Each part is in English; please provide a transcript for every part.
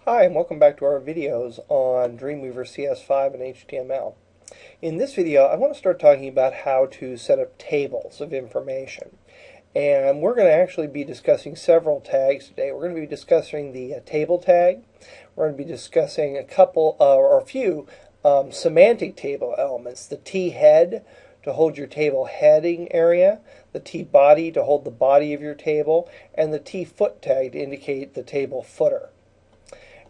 Hi, and welcome back to our videos on Dreamweaver CS5 and HTML. In this video, I want to start talking about how to set up tables of information. And we're going to actually be discussing several tags today. We're going to be discussing the table tag. We're going to be discussing a couple or a few semantic table elements. The T-head to hold your table heading area, the T-body to hold the body of your table, and the T-foot tag to indicate the table footer.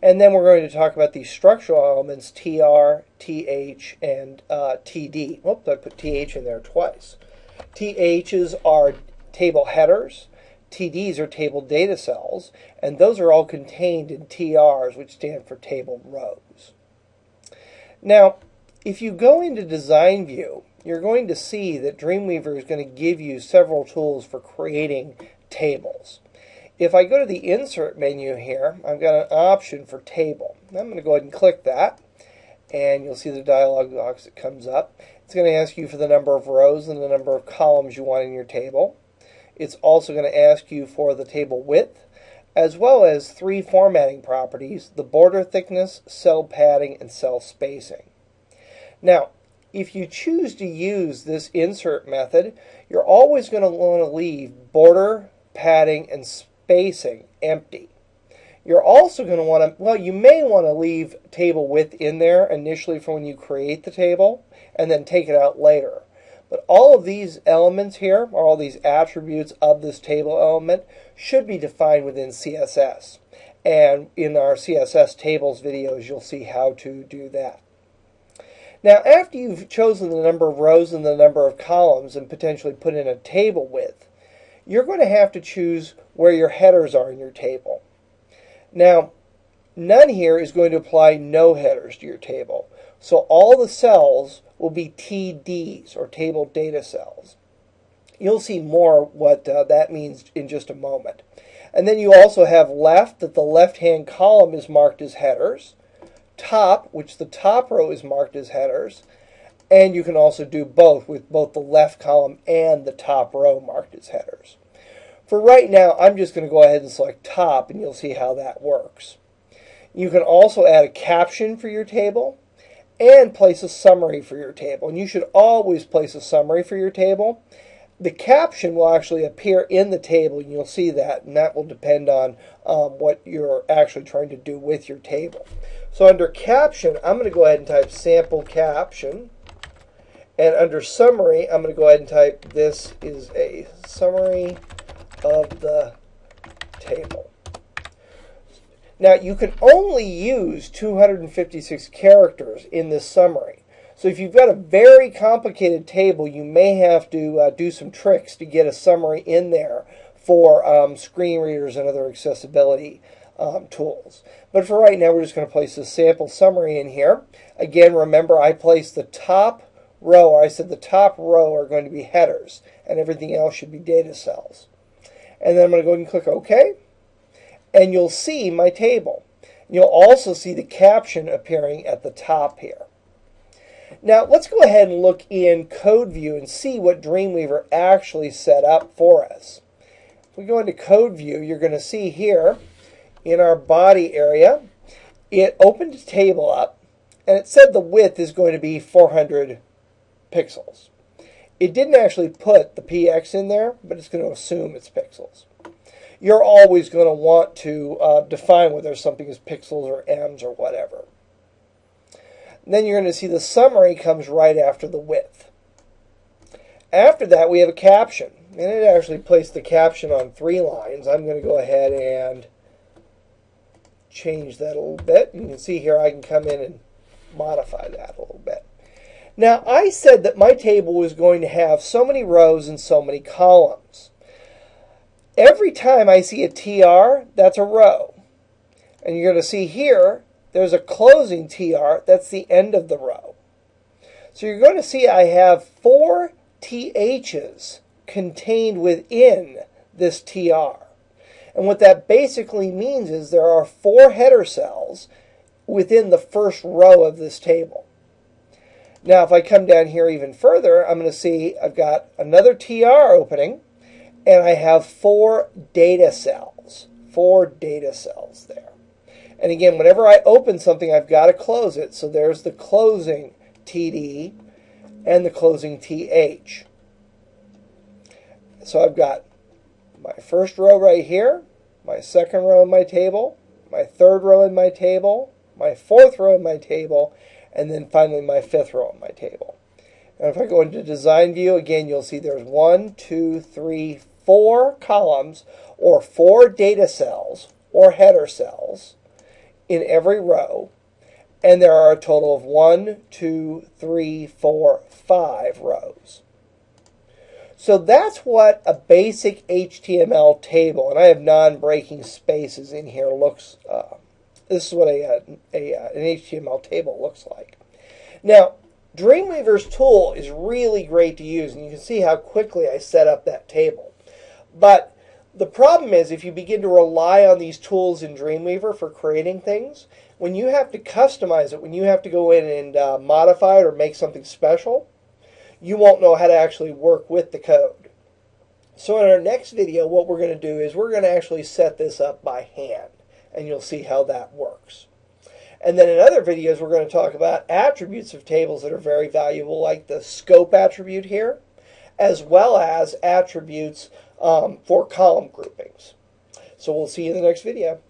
And then we're going to talk about these structural elements, TR, TH, and TD. Oops, I put TH in there twice. THs are table headers, TDs are table data cells, and those are all contained in TRs, which stand for table rows. Now, if you go into Design View, you're going to see that Dreamweaver is going to give you several tools for creating tables. If I go to the Insert menu here, I've got an option for Table. I'm going to go ahead and click that, and you'll see the dialog box that comes up. It's going to ask you for the number of rows and the number of columns you want in your table. It's also going to ask you for the table width, as well as three formatting properties: the border thickness, cell padding, and cell spacing. Now, if you choose to use this insert method, you're always going to want to leave border, padding, and spacing empty. You're also going to want to, you may want to leave table width in there initially for when you create the table and then take it out later. But all of these elements here, or all these attributes of this table element, should be defined within CSS. And in our CSS tables videos, you'll see how to do that. Now, after you've chosen the number of rows and the number of columns and potentially put in a table width, you're going to have to choose where your headers are in your table. Now, none here is going to apply no headers to your table. So all the cells will be TDs, or table data cells. You'll see more what that means in just a moment. And then you also have left, that the left-hand column is marked as headers. Top, which the top row is marked as headers. And you can also do both, with both the left column and the top row marked as headers. For right now, I'm just going to go ahead and select top, and you'll see how that works. You can also add a caption for your table and place a summary for your table. And you should always place a summary for your table. The caption will actually appear in the table, and you'll see that, and that will depend on what you're actually trying to do with your table. So under caption, I'm going to go ahead and type sample caption. And under summary, I'm going to go ahead and type, this is a summary of the table. Now, you can only use 256 characters in this summary. So if you've got a very complicated table, you may have to do some tricks to get a summary in there for screen readers and other accessibility tools. But for right now, we're just going to place a sample summary in here. Again, remember, I placed the top row, I said the top row are going to be headers, and everything else should be data cells. And then I'm going to go ahead and click OK, and you'll see my table. You'll also see the caption appearing at the top here. Now let's go ahead and look in Code View and see what Dreamweaver actually set up for us. If we go into Code View, you're going to see here in our body area, it opened a table up, and it said the width is going to be 400 pixels. It didn't actually put the px in there, but it's going to assume it's pixels. You're always going to want to define whether something is pixels or ems or whatever. And then you're going to see the summary comes right after the width. After that, we have a caption, and it actually placed the caption on 3 lines. I'm going to go ahead and change that a little bit. You can see here I can come in and modify that a little bit. Now, I said that my table was going to have so many rows and so many columns. Every time I see a TR, that's a row. And you're going to see here, there's a closing TR, that's the end of the row. So you're going to see I have 4 THs contained within this TR. And what that basically means is there are 4 header cells within the first row of this table. Now, if I come down here even further, I'm going to see I've got another TR opening, and I have 4 data cells. 4 data cells there. And again, whenever I open something, I've got to close it. So there's the closing TD and the closing TH. So I've got my first row right here, my second row in my table, my third row in my table, my fourth row in my table, and then finally my fifth row in my table. And if I go into design view, again, you'll see there's 1, 2, 3, 4 columns or 4 data cells or header cells in every row. And there are a total of 1, 2, 3, 4, 5 rows. So that's what a basic HTML table, and I have non-breaking spaces in here, looks. This is what an HTML table looks like. Now, Dreamweaver's tool is really great to use, and you can see how quickly I set up that table. But the problem is, if you begin to rely on these tools in Dreamweaver for creating things, when you have to customize it, when you have to go in and modify it or make something special, you won't know how to actually work with the code. So in our next video, what we're going to do is we're going to actually set this up by hand, and you'll see how that works. And then in other videos, we're going to talk about attributes of tables that are very valuable, like the scope attribute here, as well as attributes for column groupings. So we'll see you in the next video.